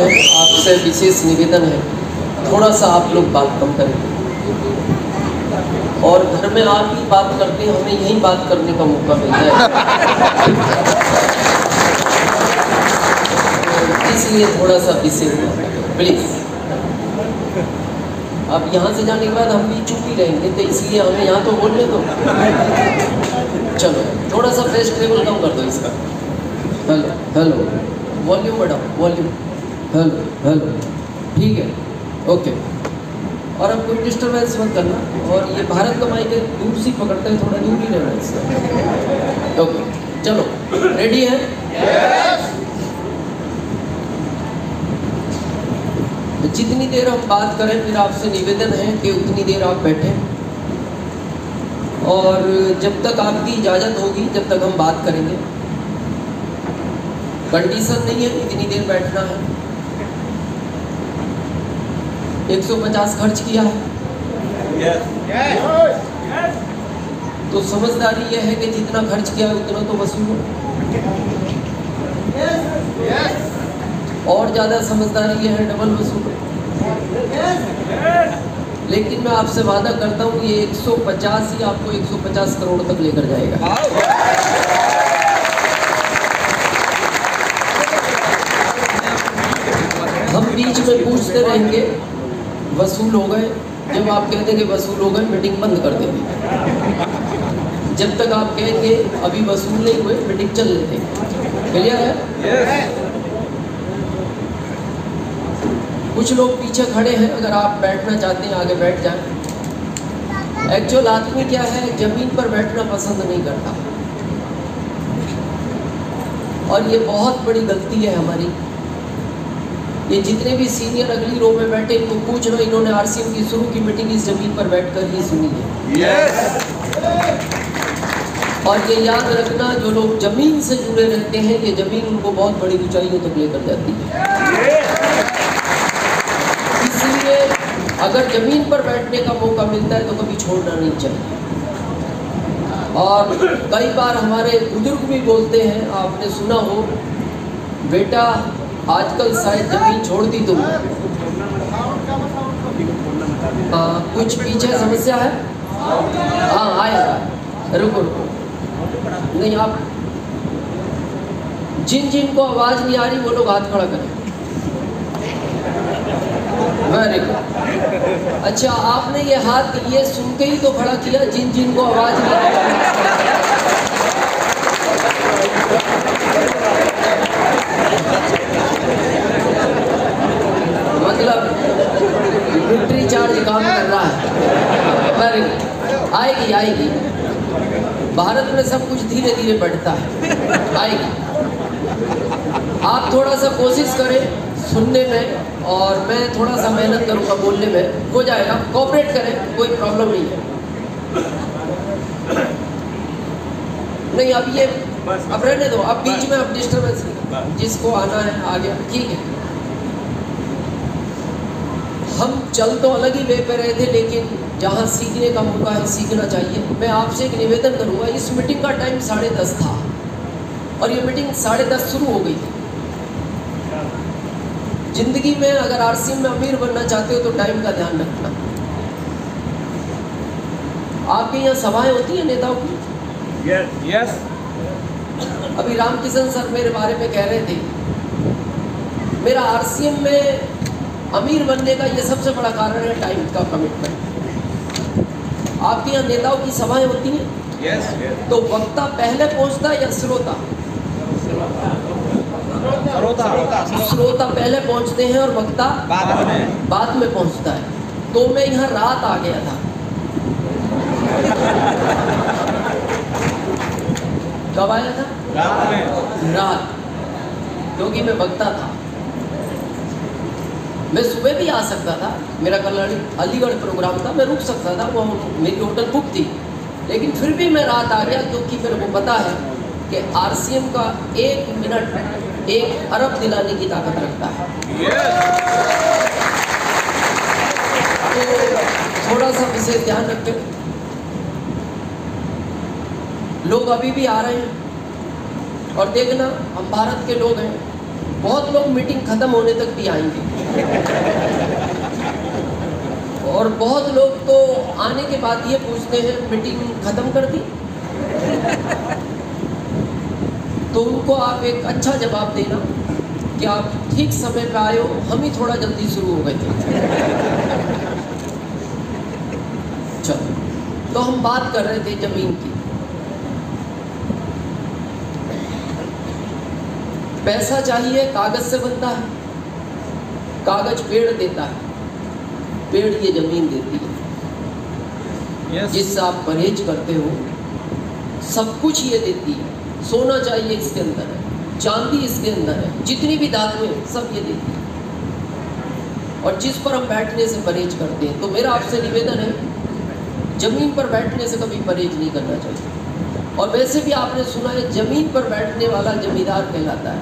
हैं, आपसे विशेष निवेदन है, थोड़ा सा आप लोग बात कम करें। और घर में आप ही बात करते हैं, हमें यही बात करने का मौका मिलता है, इसलिए थोड़ा सा विशेष प्लीज। अब यहाँ से जाने के बाद हम भी चुप ही रहेंगे, तो इसलिए हमें यहाँ तो बोलने दो। चलो थोड़ा सा फेस ट्रेबल कम कर दो इसका। हेलो हेलो, वॉल्यूम बढ़ाओ, वॉल्यूम। हेलो हेलो, ठीक है, ओके। और अब कोई डिस्टर्बेंस मत करना, और ये भारत का माइक है, दूर से पकड़ता है, थोड़ा दूर ही रहना इससे। ओके चलो, रेडी है? जितनी देर हम बात करें, मेरा आपसे निवेदन है कि उतनी देर आप बैठें, और जब तक आपकी इजाज़त होगी जब तक हम बात करेंगे। कंडीशन नहीं है इतनी देर बैठना है। 150 खर्च किया है, तो समझदारी यह है कि जितना खर्च किया है उतना तो वसूलो। और ज़्यादा समझदारी यह है डबल वसूलो। लेकिन मैं आपसे वादा करता हूँ ये 150 ही आपको 150 करोड़ तक लेकर जाएगा। हम बीच में पूछते रहेंगे वसूल हो गए, जब आप कहते कि वसूल हो गए मीटिंग बंद कर देंगे। जब तक आप कहेंगे अभी वसूल नहीं हुए मीटिंग चल लेते। क्लियर है? कुछ लोग पीछे खड़े हैं, अगर आप बैठना चाहते हैं आगे बैठ जाएं। एक्चुअल आदमी क्या है, जमीन पर बैठना पसंद नहीं करता, और ये बहुत बड़ी गलती है हमारी। ये जितने भी सीनियर अगली रो में बैठे, इनको पूछ लो, इन्होंने आरसीएम की शुरू की मीटिंग इस जमीन पर बैठकर ही सुनी है। और ये याद रखना, जो लोग जमीन से जुड़े रहते हैं, ये जमीन उनको बहुत बड़ी ऊंचाइयों तक लेकर जाती है। इसलिए अगर जमीन पर बैठने का मौका मिलता है तो कभी छोड़ना नहीं चाहिए। और कई बार हमारे बुजुर्ग भी बोलते हैं, आपने सुना हो, बेटा आजकल शायद जमीन छोड़ दी तुमने। कुछ पीछे समस्या है? हाँ आएगा, रुको रुको। नहीं, आप जिन जिन को आवाज़ नहीं आ रही वो लोग हाथ खड़ा करें। Very good. अच्छा, आपने ये हाथ ये सुन के ही तो खड़ा किया, जिन जिन को आवाज़ नहीं आ रही। मतलब बैटरी चार्ज काम कर रहा है। वेरी गुड, आएगी आएगी। भारत में सब कुछ धीरे धीरे बढ़ता है, आएगी। आप थोड़ा सा कोशिश करें सुनने में, और मैं थोड़ा सा मेहनत करूँगा बोलने में, हो जाएगा। कोऑपरेट करें, कोई प्रॉब्लम नहीं है। नहीं अब ये अब रहने दो, अब बीच में अब डिस्टर्बेंस, जिसको आना है आ गया, ठीक है। हम चल तो अलग ही वे पे रहे थे, लेकिन जहाँ सीखने का मौका है सीखना चाहिए। मैं आपसे एक निवेदन करूँगा, इस मीटिंग का टाइम 10:30 था, और ये मीटिंग 10:30 शुरू हो गई थी। जिंदगी में अगर आरसीएम में अमीर बनना चाहते हो तो टाइम का ध्यान रखना। आपके यहाँ सभाएं होती हैं नेताओं की? यस। अभी रामकिशन सर मेरे बारे में कह रहे थे, मेरा आरसीएम में अमीर बनने का ये सबसे बड़ा कारण है टाइम का कमिटमेंट। आपके यहाँ नेताओं की सभाएं होती हैं? यस। तो वक्ता पहले पहुंचता है या श्रोता? श्रोता पहले पहुंचते हैं और वक्ता बाद में पहुंचता है। तो मैं यहाँ रात आ गया था। कब आया था? रात, क्योंकि मैं वक्ता था। मैं सुबह भी आ सकता था, मेरा कल अलीगढ़ प्रोग्राम था, मैं रुक सकता था, वो मेरी होटल बुक थी, लेकिन फिर भी मैं रात आ गया, क्योंकि मेरे को पता है कि आरसीएम का 1 मिनट 1 अरब दिलाने की ताकत रखता है। तो थोड़ा सा विशेष ध्यान रखें। लोग अभी भी आ रहे हैं, और देखना हम भारत के लोग हैं, बहुत लोग मीटिंग खत्म होने तक भी आएंगे, और बहुत लोग तो आने के बाद ये पूछते हैं मीटिंग खत्म कर दी। तो उनको आप एक अच्छा जवाब देना कि आप ठीक समय पे आए हो, हम ही थोड़ा जल्दी शुरू हो गए थे। चलो, तो हम बात कर रहे थे जमीन की। पैसा चाहिए, कागज से बनता है, कागज पेड़ देता है, पेड़ ये जमीन देती है। yes. जिससे आप परहेज करते हो, सब कुछ ये देती है। सोना चाहिए, इसके अंदर है, चांदी इसके अंदर है, जितनी भी धातुएं सब ये देती है। और जिस पर हम बैठने से परहेज करते हैं, तो मेरा आपसे निवेदन है, जमीन पर बैठने से कभी परहेज नहीं करना चाहिए। और वैसे भी आपने सुना है, जमीन पर बैठने वाला जमींदार कहलाता है।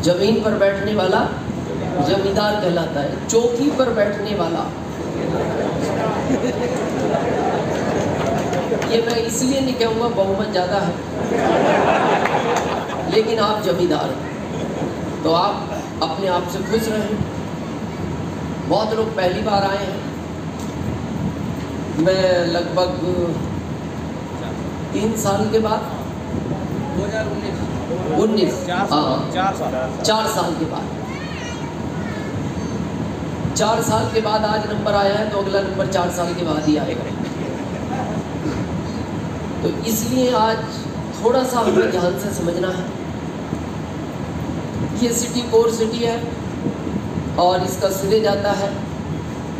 जमीन पर बैठने वाला जमींदार कहलाता है, चौकी पर बैठने वाला, ये मैं इसलिए नहीं कहूँगा बहुमत ज़्यादा है, लेकिन आप जमींदार हैं, तो आप अपने आप से खुश रहें। बहुत लोग पहली बार आए हैं, मैं लगभग 3 साल के बाद 2019 4 साल के बाद 4 साल के बाद आज नंबर आया है, तो अगला नंबर 4 साल के बाद ही आएगा। तो इसलिए आज थोड़ा सा हमें ध्यान से समझना है। ये सिटी कोर सिटी है और इसका सिरे जाता है,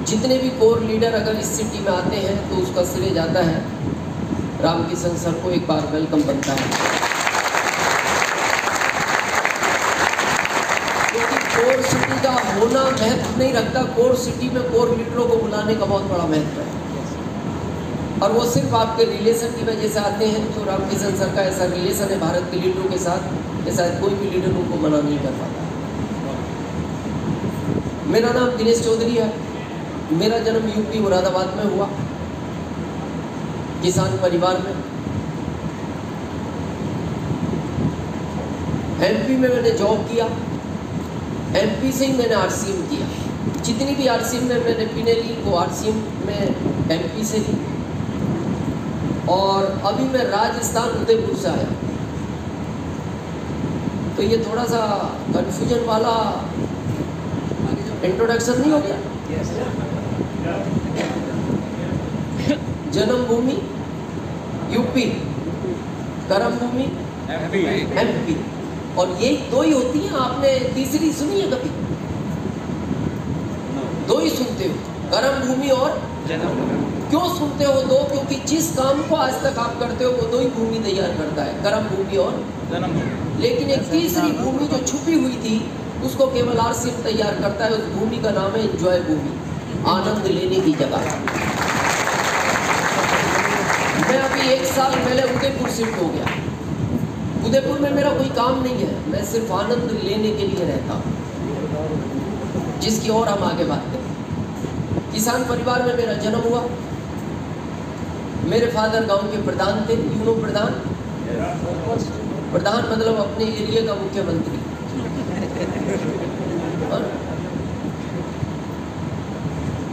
जितने भी कोर लीडर अगर इस सिटी में आते हैं तो उसका सिरे जाता है रामकिशन सर को एक बार वेलकम बनता है। क्योंकि कोर सिटी का होना महत्व नहीं रखता, कोर सिटी में कोर लीडरों को बुलाने का बहुत बड़ा महत्व है। और वो सिर्फ आपके रिलेशन की वजह से आते हैं। तो रामकिशन सर का ऐसा रिलेशन है भारत के लीडरों के साथ कि शायद कोई भी लीडर उनको मना नहीं कर पाता। मेरा नाम दिनेश चौधरी है, मेरा जन्म यूपी मुरादाबाद में हुआ, किसान परिवार में। एमपी में मैंने जॉब किया, एमपी से ही मैंने आरसीएम किया। जितनी भी आरसीएम में मैंने पीने ली वो आरसीएम में एमपी से ली। और अभी मैं राजस्थान उदयपुर से आया, तो ये थोड़ा सा कंफ्यूजन वाला इंट्रोडक्शन नहीं हो गया? जन्मभूमि यूपी, कर्मभूमि एमपी, और ये 2 ही होती हैं। आपने तीसरी सुनी है कभी? 2 ही सुनते हो, कर्मभूमि और जन्मभूमि। क्यों सुनते हो 2? क्योंकि जिस काम को आज तक आप करते हो वो 2 ही भूमि तैयार करता है, कर्मभूमि और जन्मभूमि। लेकिन एक तीसरी भूमि जो छुपी हुई थी उसको केवल आरसीएम तैयार करता है। उस भूमि का नाम है एंजॉय भूमि, आनंद लेने की जगह। मैं अभी 1 साल पहले उदयपुर शिफ्ट हो गया। उदयपुर में मेरा कोई काम नहीं है, मैं सिर्फ आनंद लेने के लिए रहता हूँ, जिसकी और हम आगे बात करें। किसान परिवार में मेरा जन्म हुआ। मेरे फादर गांव के प्रधान थे। यूनो प्रधान, प्रधान मतलब अपने एरिया का मुख्यमंत्री। और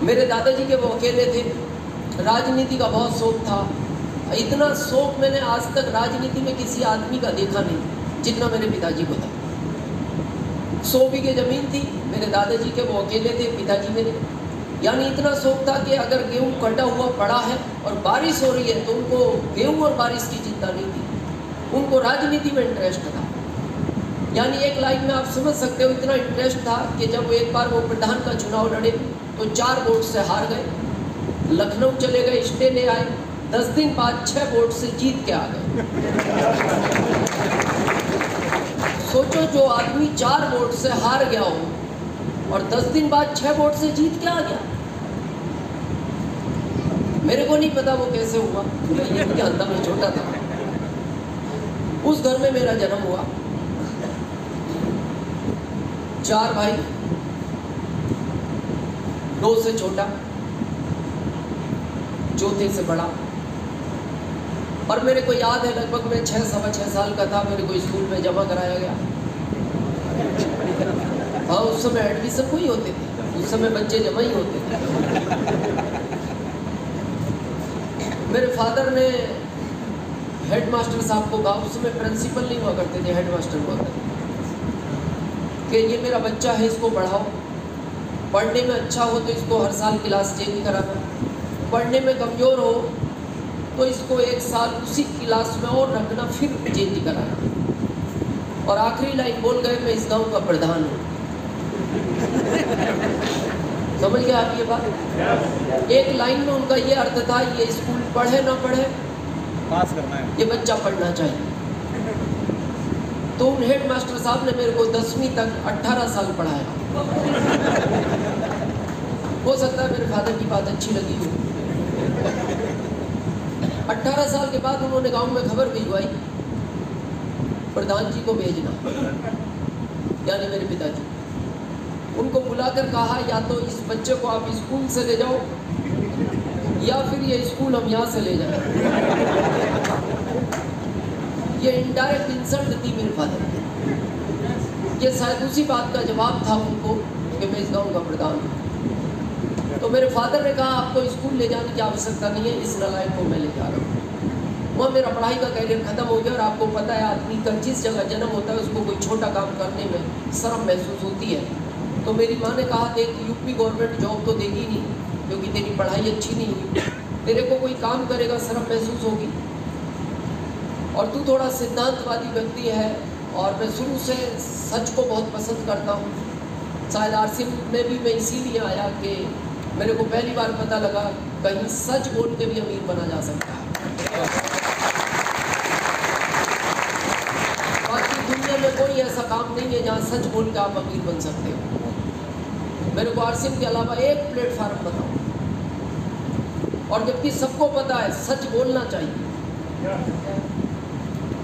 मेरे दादाजी के वो अकेले थे। राजनीति का बहुत शौक था, इतना शौक मैंने आज तक राजनीति में किसी आदमी का देखा नहीं जितना मेरे पिताजी को था। 100 बीघे जमीन थी, मेरे दादाजी के वो अकेले थे, पिताजी मेरे। यानी इतना शौक था कि अगर गेहूं कटा हुआ पड़ा है और बारिश हो रही है तो उनको गेहूं और बारिश की चिंता नहीं थी, उनको राजनीति में इंटरेस्ट था। यानी एक लाइन में आप समझ सकते हो, इतना इंटरेस्ट था कि जब एक बार वो प्रधान का चुनाव लड़े तो 4 वोट से हार गए। लखनऊ चले गए, स्टे ले आए, 10 दिन बाद 6 वोट से जीत के आ गए। सोचो, जो आदमी 4 वोट से हार गया हो और 10 दिन बाद 6 वोट से जीत के आ गया। मेरे को नहीं पता वो कैसे हुआ, मैं ये नहीं जानता, मैं छोटा था। उस घर में मेरा जन्म हुआ। 4 भाई, 2 से छोटा, चौथे से बड़ा। और मेरे को याद है लगभग मैं 6 सवा 6 साल का था, मेरे को स्कूल में जमा कराया गया। समय एडमिशन कोई होते थे, उस समय बच्चे जमा ही होते थे। मेरे फादर ने हेडमास्टर साहब को कहा, उस समय प्रिंसिपल नहीं हुआ करते थे, हेडमास्टर हुआ करते, कि ये मेरा बच्चा है, इसको पढ़ाओ, पढ़ने में अच्छा हो तो इसको हर साल क्लास चेंज कराना, पढ़ने में कमज़ोर हो तो इसको एक साल उसी क्लास में और रखना, फिर चेंज कराना। और आखिरी लाइन बोल गए, मैं इस गांव का प्रधान हूँ। समझ गए आप ये बात? एक लाइन में उनका ये अर्थ था, ये स्कूल पढ़े ना पढ़े, पास करना है, ये बच्चा पढ़ना चाहिए। तो उन हेड मास्टर साहब ने मेरे को 10वीं तक 18 साल पढ़ाया। हो सकता है मेरे फादर की बात अच्छी लगी हो। 18 साल के बाद उन्होंने गांव में खबर भिजवाई, प्रधान जी को भेजना, यानी मेरे पिताजी। उनको बुलाकर कहा, या तो इस बच्चे को आप स्कूल से ले जाओ या फिर ये स्कूल हम यहाँ से ले जाएं। ये इनडायरेक्ट इंसल्ट थी मेरे फादर की। ये शायद उसी बात का जवाब था उनको कि मैं इस गाँव का प्रधान हूँ। तो मेरे फादर ने कहा, आपको स्कूल ले जाने की आवश्यकता नहीं है, इस नालायक को मैं ले जा रहा हूँ। वहाँ मेरा पढ़ाई का कैरियर ख़त्म हो गया। और आपको पता है, आदमी का जिस जगह जन्म होता है उसको कोई छोटा काम करने में शर्म महसूस होती है। तो मेरी माँ ने कहा, देख यूपी गवर्नमेंट जॉब तो देगी नहीं क्योंकि तेरी पढ़ाई अच्छी नहीं हुई, तेरे को कोई काम करेगा शर्म महसूस होगी, और तू थोड़ा सिद्धांतवादी व्यक्ति है, और मैं शुरू से सच को बहुत पसंद करता हूँ। शायद आरसीएम में भी मैं इसीलिए आया कि मेरे को पहली बार पता लगा कहीं सच बोल के भी अमीर बना जा सकता है। बाकी दुनिया में कोई ऐसा काम नहीं है जहाँ सच बोल के आप अमीर बन सकते हो। मेरे को आरसीएम के अलावा एक प्लेटफार्म बताओ, और जबकि सबको पता है सच बोलना चाहिए,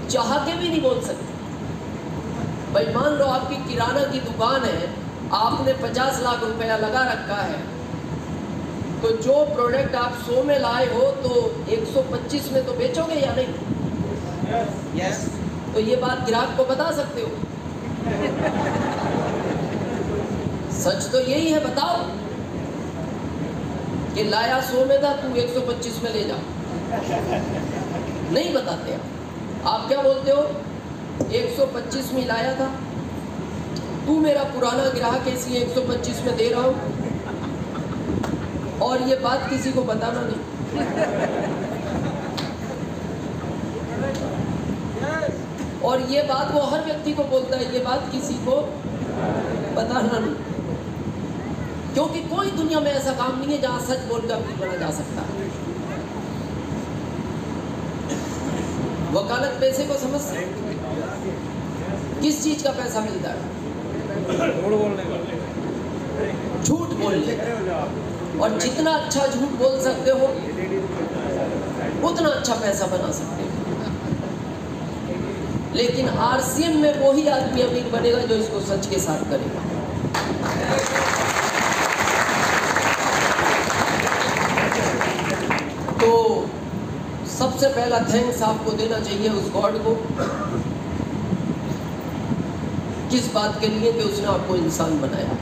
चाह के भी नहीं बोल सकते। भाई मान लो आपकी किराना की दुकान है, आपने 50 लाख रुपया लगा रखा है, तो जो प्रोडक्ट आप 100 में लाए हो तो 125 में तो बेचोगे या नहीं? यस। तो ये बात ग्राहक को बता सकते हो। सच तो यही है, बताओ कि लाया 100 में था, तू 125 में ले जा। नहीं बताते आप क्या बोलते हो? 125 में लाया था, तू मेरा पुराना ग्राहक है इसलिए 125 में दे रहा हूँ, और ये बात किसी को बताना नहीं। और ये बात वो हर व्यक्ति को बोलता है, ये बात किसी को बताना नहीं, क्योंकि कोई दुनिया में ऐसा काम नहीं है जहां सच बोलकर अमीर बना जा सकता है। वकालत पैसे को समझते हैं? किस चीज का पैसा मिलता है? झूठ बोलने का। और जितना अच्छा झूठ बोल सकते हो उतना अच्छा पैसा बना सकते हो। लेकिन आरसीएम में वही आदमी अमीर बनेगा जो इसको सच के साथ करेगा। तो सबसे पहला थैंक्स आपको देना चाहिए उस गॉड को, किस बात के लिए कि उसने आपको इंसान बनाया।